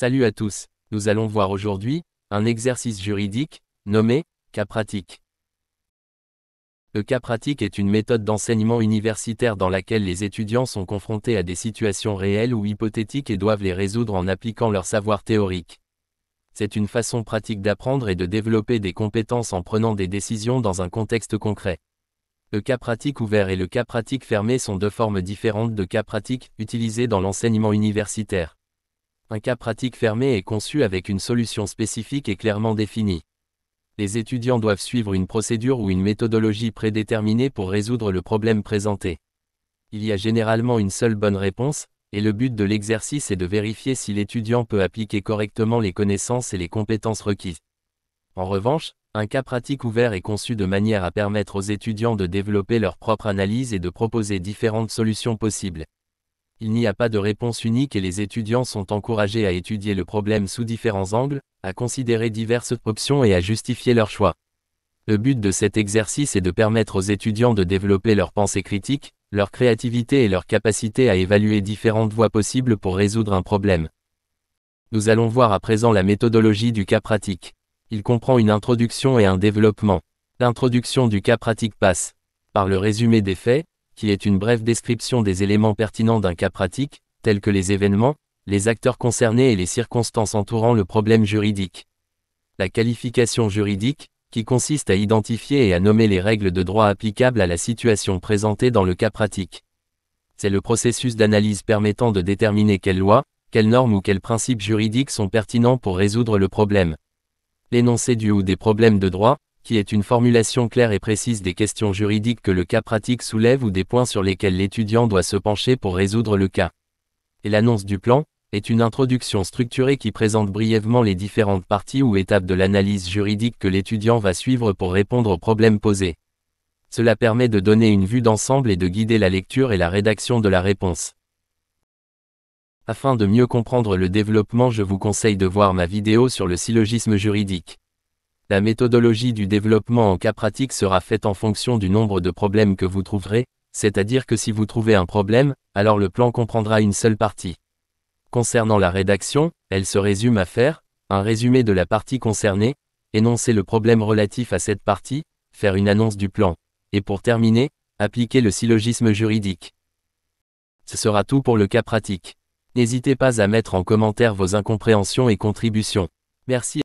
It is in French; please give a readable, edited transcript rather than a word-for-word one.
Salut à tous, nous allons voir aujourd'hui un exercice juridique, nommé cas pratique. Le cas pratique est une méthode d'enseignement universitaire dans laquelle les étudiants sont confrontés à des situations réelles ou hypothétiques et doivent les résoudre en appliquant leur savoir théorique. C'est une façon pratique d'apprendre et de développer des compétences en prenant des décisions dans un contexte concret. Le cas pratique ouvert et le cas pratique fermé sont deux formes différentes de cas pratique utilisées dans l'enseignement universitaire. Un cas pratique fermé est conçu avec une solution spécifique et clairement définie. Les étudiants doivent suivre une procédure ou une méthodologie prédéterminée pour résoudre le problème présenté. Il y a généralement une seule bonne réponse, et le but de l'exercice est de vérifier si l'étudiant peut appliquer correctement les connaissances et les compétences requises. En revanche, un cas pratique ouvert est conçu de manière à permettre aux étudiants de développer leur propre analyse et de proposer différentes solutions possibles. Il n'y a pas de réponse unique et les étudiants sont encouragés à étudier le problème sous différents angles, à considérer diverses options et à justifier leur choix. Le but de cet exercice est de permettre aux étudiants de développer leur pensée critique, leur créativité et leur capacité à évaluer différentes voies possibles pour résoudre un problème. Nous allons voir à présent la méthodologie du cas pratique. Il comprend une introduction et un développement. L'introduction du cas pratique passe par le résumé des faits, qui est une brève description des éléments pertinents d'un cas pratique, tels que les événements, les acteurs concernés et les circonstances entourant le problème juridique. La qualification juridique, qui consiste à identifier et à nommer les règles de droit applicables à la situation présentée dans le cas pratique. C'est le processus d'analyse permettant de déterminer quelles lois, quelles normes ou quels principes juridiques sont pertinents pour résoudre le problème. L'énoncé du ou des problèmes de droit, qui est une formulation claire et précise des questions juridiques que le cas pratique soulève ou des points sur lesquels l'étudiant doit se pencher pour résoudre le cas. Et l'annonce du plan, est une introduction structurée qui présente brièvement les différentes parties ou étapes de l'analyse juridique que l'étudiant va suivre pour répondre aux problèmes posés. Cela permet de donner une vue d'ensemble et de guider la lecture et la rédaction de la réponse. Afin de mieux comprendre le développement, je vous conseille de voir ma vidéo sur le syllogisme juridique. La méthodologie du développement en cas pratique sera faite en fonction du nombre de problèmes que vous trouverez, c'est-à-dire que si vous trouvez un problème, alors le plan comprendra une seule partie. Concernant la rédaction, elle se résume à faire un résumé de la partie concernée, énoncer le problème relatif à cette partie, faire une annonce du plan, et pour terminer, appliquer le syllogisme juridique. Ce sera tout pour le cas pratique. N'hésitez pas à mettre en commentaire vos incompréhensions et contributions. Merci.